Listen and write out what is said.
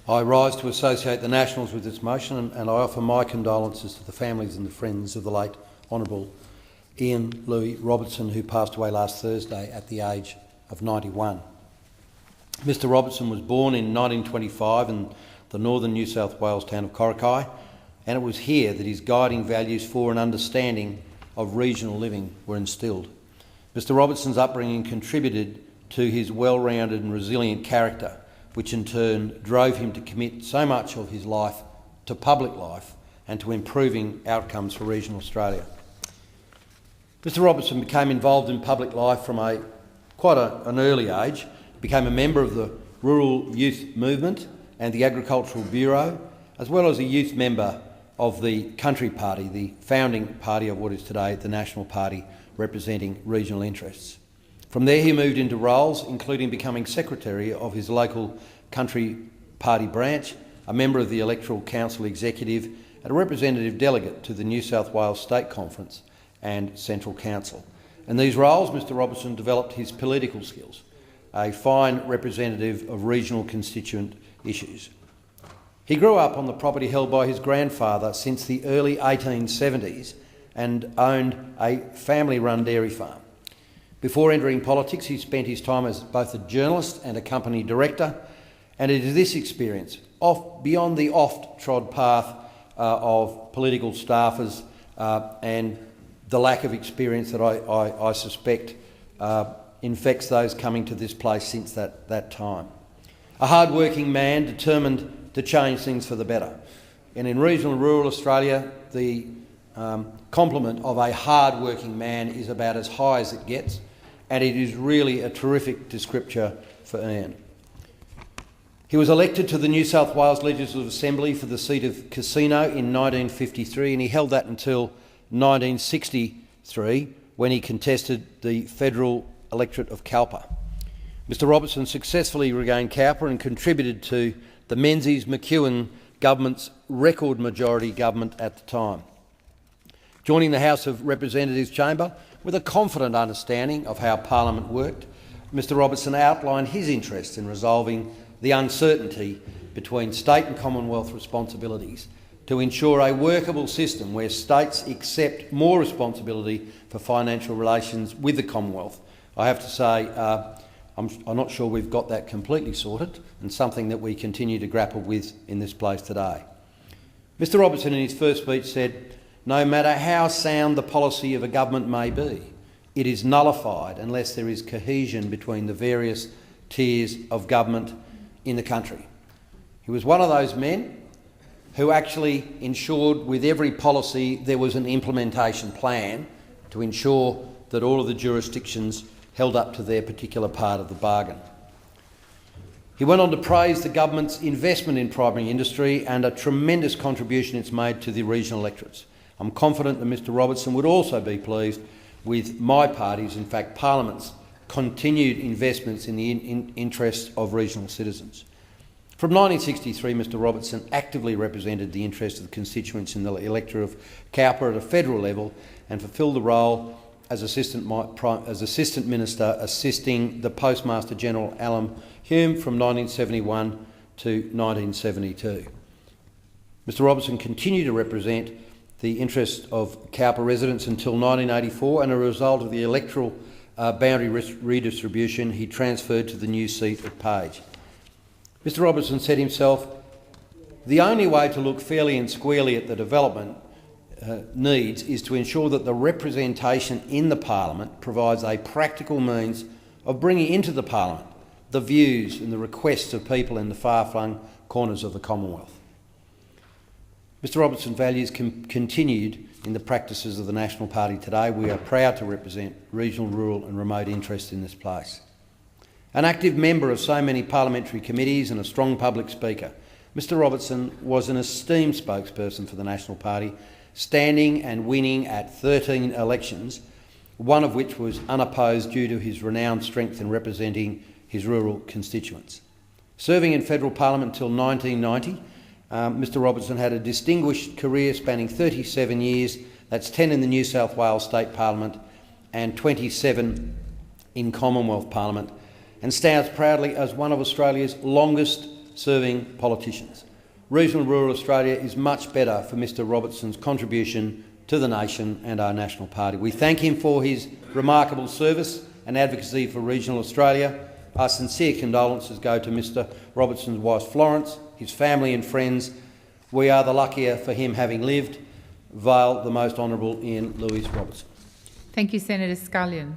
I rise to associate the Nationals with this motion, and I offer my condolences to the families and the friends of the late Hon Ian Robinson, who passed away last Thursday at the age of 91. Mr Robinson was born in 1925 in the northern New South Wales town of Coraki, and it was here that his guiding values for an understanding of regional living were instilled. Mr Robinson's upbringing contributed to his well-rounded and resilient character, which in turn drove him to commit so much of his life to public life and to improving outcomes for regional Australia. Mr Robinson became involved in public life from quite an early age, became a member of the Rural Youth Movement and the Agricultural Bureau, as well as a youth member of the Country Party, the founding party of what is today the National Party, representing regional interests. From there he moved into roles including becoming secretary of his local Country Party branch, a member of the Electoral Council Executive and a representative delegate to the New South Wales State Conference and Central Council. In these roles, Mr Robinson developed his political skills, a fine representative of regional constituent issues. He grew up on the property held by his grandfather since the early 1870s and owned a family-run dairy farm. Before entering politics, he spent his time as both a journalist and a company director, and it is this experience, beyond the oft-trod path of political staffers and the lack of experience that I suspect infects those coming to this place since that time. A hard-working man determined to change things for the better. And in regional and rural Australia, the complement of a hard-working man is about as high as it gets, and it is really a terrific descriptor for Ian. He was elected to the New South Wales Legislative Assembly for the seat of Casino in 1953, and he held that until 1963, when he contested the federal electorate of Cowper. Mr Robinson successfully regained Cowper and contributed to the Menzies-McEwen government's record majority government at the time. Joining the House of Representatives chamber with a confident understanding of how Parliament worked, Mr Robinson outlined his interest in resolving the uncertainty between state and Commonwealth responsibilities to ensure a workable system where states accept more responsibility for financial relations with the Commonwealth. I have to say, I'm not sure we've got that completely sorted, and something that we continue to grapple with in this place today. Mr Robinson in his first speech said, "No matter how sound the policy of a government may be, it is nullified unless there is cohesion between the various tiers of government in the country." He was one of those men who actually ensured with every policy there was an implementation plan to ensure that all of the jurisdictions held up to their particular part of the bargain. He went on to praise the government's investment in primary industry and a tremendous contribution it's made to the regional electorates. I'm confident that Mr Robinson would also be pleased with my party's, in fact Parliament's, continued investments in the interests of regional citizens. From 1963, Mr Robinson actively represented the interests of the constituents in the electorate of Cowper at a federal level and fulfilled the role as Assistant Minister assisting the Postmaster General Alan Hume from 1971 to 1972. Mr Robinson continued to represent the interests of Cowper residents until 1984, and as a result of the electoral boundary redistribution, he transferred to the new seat at Page. Mr Robinson said himself, "The only way to look fairly and squarely at the development needs is to ensure that the representation in the Parliament provides a practical means of bringing into the Parliament the views and the requests of people in the far-flung corners of the Commonwealth." Mr Robinson's values continued in the practices of the National Party today. We are proud to represent regional, rural and remote interests in this place. An active member of so many parliamentary committees and a strong public speaker, Mr Robinson was an esteemed spokesperson for the National Party, standing and winning at 13 elections, one of which was unopposed due to his renowned strength in representing his rural constituents. Serving in federal parliament until 1990, Mr Robinson had a distinguished career spanning 37 years, that's 10 in the New South Wales State Parliament and 27 in Commonwealth Parliament, and stands proudly as one of Australia's longest serving politicians. Regional and rural Australia is much better for Mr Robinson's contribution to the nation and our National Party. We thank him for his remarkable service and advocacy for regional Australia. Our sincere condolences go to Mr Robinson's wife Florence, his family and friends. We are the luckier for him having lived. Vale the Most Honourable Ian Louis Robinson. Thank you, Senator Scullion.